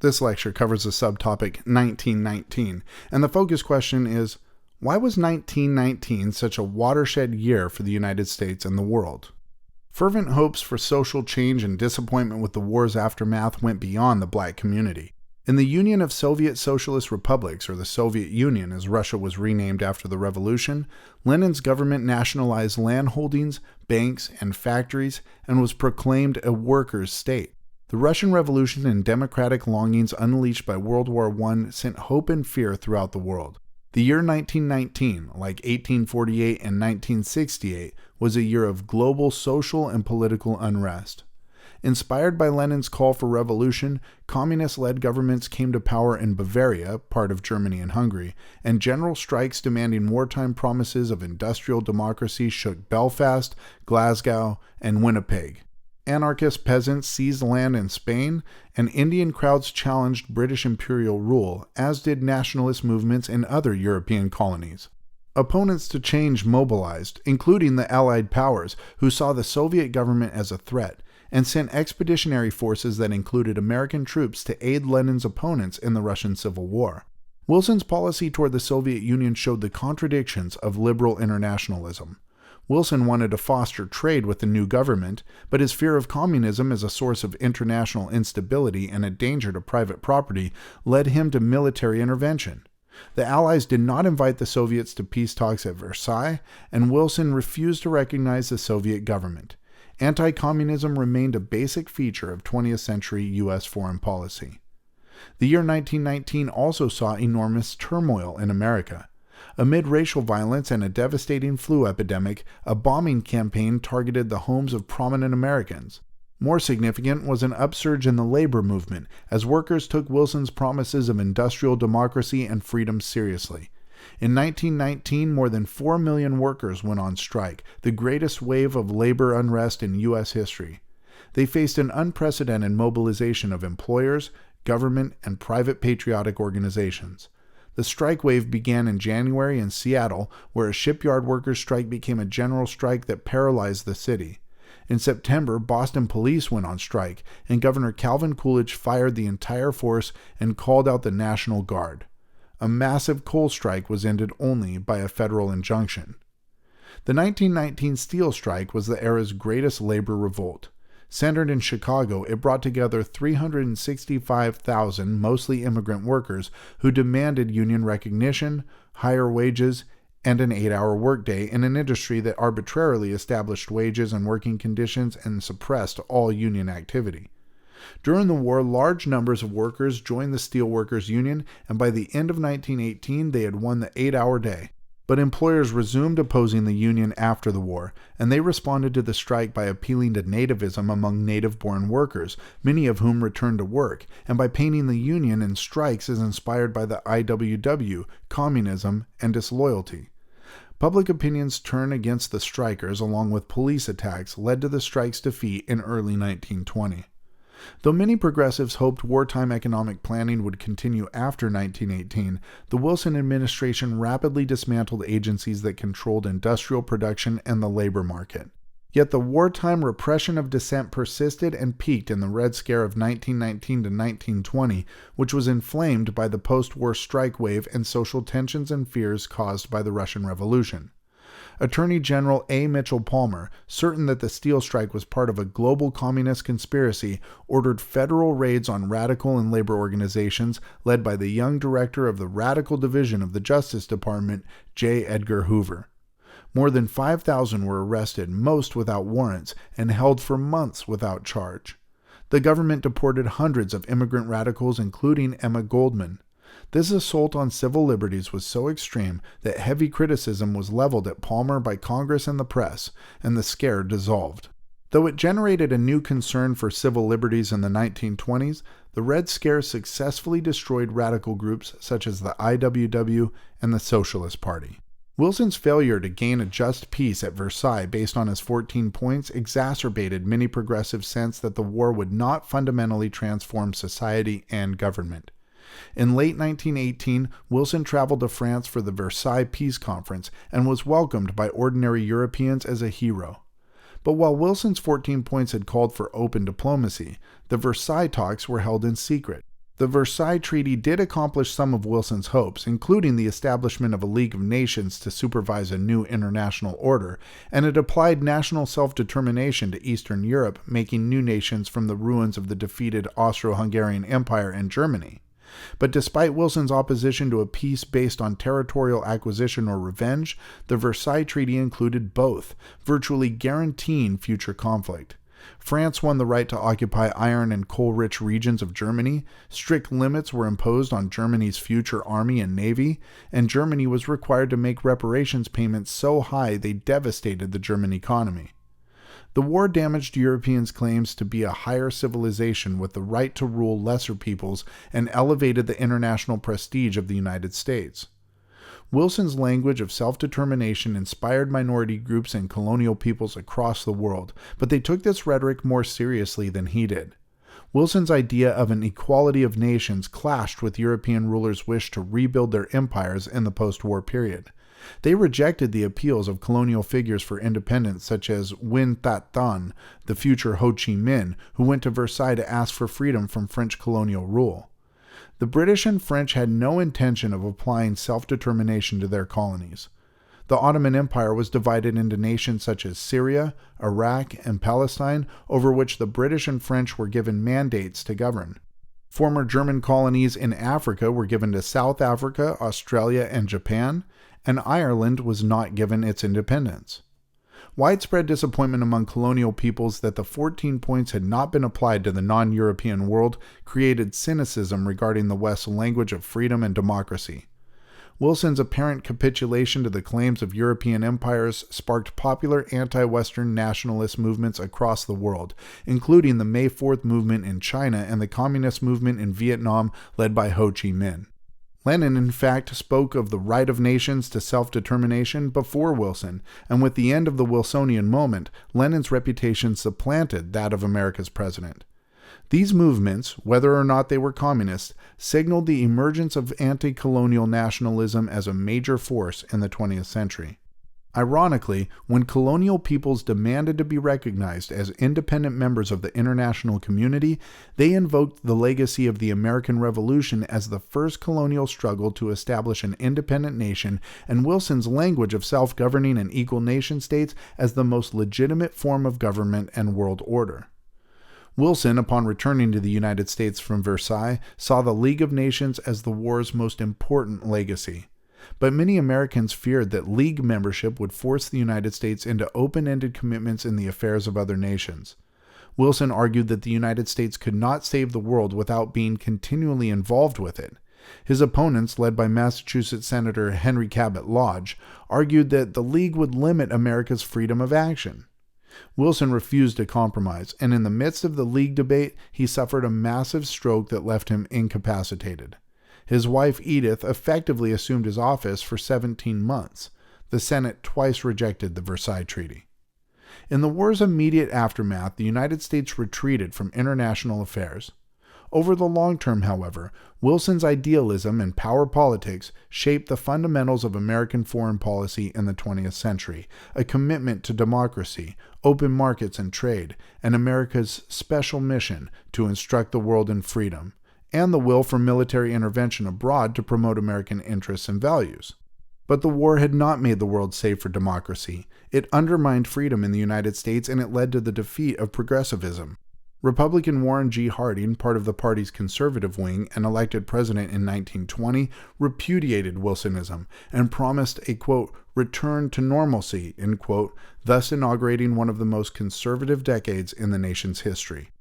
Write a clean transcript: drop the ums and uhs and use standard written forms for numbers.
This lecture covers the subtopic 1919, and the focus question is, why was 1919 such a watershed year for the United States and the world? Fervent hopes for social change and disappointment with the war's aftermath went beyond the black community. In the Union of Soviet Socialist Republics, or the Soviet Union as Russia was renamed after the revolution, Lenin's government nationalized land holdings, banks, and factories, and was proclaimed a workers' state. The Russian Revolution and democratic longings unleashed by World War I sent hope and fear throughout the world. The year 1919, like 1848 and 1968, was a year of global social and political unrest. Inspired by Lenin's call for revolution, communist-led governments came to power in Bavaria, part of Germany and Hungary, and general strikes demanding wartime promises of industrial democracy shook Belfast, Glasgow, and Winnipeg. Anarchist peasants seized land in Spain, and Indian crowds challenged British imperial rule, as did nationalist movements in other European colonies. Opponents to change mobilized, including the Allied powers, who saw the Soviet government as a threat, and sent expeditionary forces that included American troops to aid Lenin's opponents in the Russian Civil War. Wilson's policy toward the Soviet Union showed the contradictions of liberal internationalism. Wilson wanted to foster trade with the new government, but his fear of communism as a source of international instability and a danger to private property led him to military intervention. The Allies did not invite the Soviets to peace talks at Versailles, and Wilson refused to recognize the Soviet government. Anti-communism remained a basic feature of 20th century U.S. foreign policy. The year 1919 also saw enormous turmoil in America. Amid racial violence and a devastating flu epidemic, a bombing campaign targeted the homes of prominent Americans. More significant was an upsurge in the labor movement, as workers took Wilson's promises of industrial democracy and freedom seriously. In 1919, more than 4 million workers went on strike, the greatest wave of labor unrest in U.S. history. They faced an unprecedented mobilization of employers, government, and private patriotic organizations. The strike wave began in January in Seattle, where a shipyard workers' strike became a general strike that paralyzed the city. In September, Boston police went on strike, and Governor Calvin Coolidge fired the entire force and called out the National Guard. A massive coal strike was ended only by a federal injunction. The 1919 steel strike was the era's greatest labor revolt. Centered in Chicago, it brought together 365,000 mostly immigrant workers who demanded union recognition, higher wages, and an 8-hour workday in an industry that arbitrarily established wages and working conditions and suppressed all union activity. During the war, large numbers of workers joined the Steelworkers Union, and by the end of 1918, they had won the 8-hour day. But employers resumed opposing the union after the war, and they responded to the strike by appealing to nativism among native-born workers, many of whom returned to work, and by painting the union and strikes as inspired by the IWW, communism, and disloyalty. Public opinion's turn against the strikers, along with police attacks, led to the strike's defeat in early 1920. Though many progressives hoped wartime economic planning would continue after 1918, the Wilson administration rapidly dismantled agencies that controlled industrial production and the labor market. Yet the wartime repression of dissent persisted and peaked in the Red Scare of 1919 to 1920, which was inflamed by the post-war strike wave and social tensions and fears caused by the Russian Revolution. Attorney General A. Mitchell Palmer, certain that the steel strike was part of a global communist conspiracy, ordered federal raids on radical and labor organizations led by the young director of the Radical Division of the Justice Department, J. Edgar Hoover. More than 5,000 were arrested, most without warrants, and held for months without charge. The government deported hundreds of immigrant radicals, including Emma Goldman. This assault on civil liberties was so extreme that heavy criticism was leveled at Palmer by Congress and the press, and the scare dissolved. Though it generated a new concern for civil liberties in the 1920s, the Red Scare successfully destroyed radical groups such as the IWW and the Socialist Party. Wilson's failure to gain a just peace at Versailles based on his 14 points exacerbated many progressives' sense that the war would not fundamentally transform society and government. In late 1918, Wilson traveled to France for the Versailles Peace Conference and was welcomed by ordinary Europeans as a hero. But while Wilson's 14 points had called for open diplomacy, the Versailles talks were held in secret. The Versailles Treaty did accomplish some of Wilson's hopes, including the establishment of a League of Nations to supervise a new international order, and it applied national self-determination to Eastern Europe, making new nations from the ruins of the defeated Austro-Hungarian Empire and Germany. But despite Wilson's opposition to a peace based on territorial acquisition or revenge, the Versailles Treaty included both, virtually guaranteeing future conflict. France won the right to occupy iron and coal-rich regions of Germany, strict limits were imposed on Germany's future army and navy, and Germany was required to make reparations payments so high they devastated the German economy. The war damaged Europeans' claims to be a higher civilization with the right to rule lesser peoples and elevated the international prestige of the United States. Wilson's language of self-determination inspired minority groups and colonial peoples across the world, but they took this rhetoric more seriously than he did. Wilson's idea of an equality of nations clashed with European rulers' wish to rebuild their empires in the post-war period. They rejected the appeals of colonial figures for independence such as Nguyen That Thanh, the future Ho Chi Minh, who went to Versailles to ask for freedom from French colonial rule. The British and French had no intention of applying self-determination to their colonies. The Ottoman Empire was divided into nations such as Syria, Iraq, and Palestine, over which the British and French were given mandates to govern. Former German colonies in Africa were given to South Africa, Australia, and Japan, and Ireland was not given its independence. Widespread disappointment among colonial peoples that the 14 points had not been applied to the non-European world created cynicism regarding the West's language of freedom and democracy. Wilson's apparent capitulation to the claims of European empires sparked popular anti-Western nationalist movements across the world, including the May 4th movement in China and the Communist movement in Vietnam led by Ho Chi Minh. Lenin, in fact, spoke of the right of nations to self-determination before Wilson, and with the end of the Wilsonian moment, Lenin's reputation supplanted that of America's president. These movements, whether or not they were communist, signaled the emergence of anti-colonial nationalism as a major force in the 20th century. Ironically, when colonial peoples demanded to be recognized as independent members of the international community, they invoked the legacy of the American Revolution as the first colonial struggle to establish an independent nation, and Wilson's language of self-governing and equal nation-states as the most legitimate form of government and world order. Wilson, upon returning to the United States from Versailles, saw the League of Nations as the war's most important legacy. But many Americans feared that League membership would force the United States into open-ended commitments in the affairs of other nations. Wilson argued that the United States could not save the world without being continually involved with it. His opponents, led by Massachusetts Senator Henry Cabot Lodge, argued that the League would limit America's freedom of action. Wilson refused to compromise, and in the midst of the League debate, he suffered a massive stroke that left him incapacitated. His wife Edith effectively assumed his office for 17 months. The Senate twice rejected the Versailles Treaty. In the war's immediate aftermath, the United States retreated from international affairs. Over the long term, however, Wilson's idealism and power politics shaped the fundamentals of American foreign policy in the 20th century, a commitment to democracy, open markets and trade, and America's special mission to instruct the world in freedom, and the will for military intervention abroad to promote American interests and values. But the war had not made the world safe for democracy. It undermined freedom in the United States, and it led to the defeat of progressivism. Republican Warren G. Harding, part of the party's conservative wing and elected president in 1920, repudiated Wilsonism and promised a, quote, return to normalcy, end quote, thus inaugurating one of the most conservative decades in the nation's history.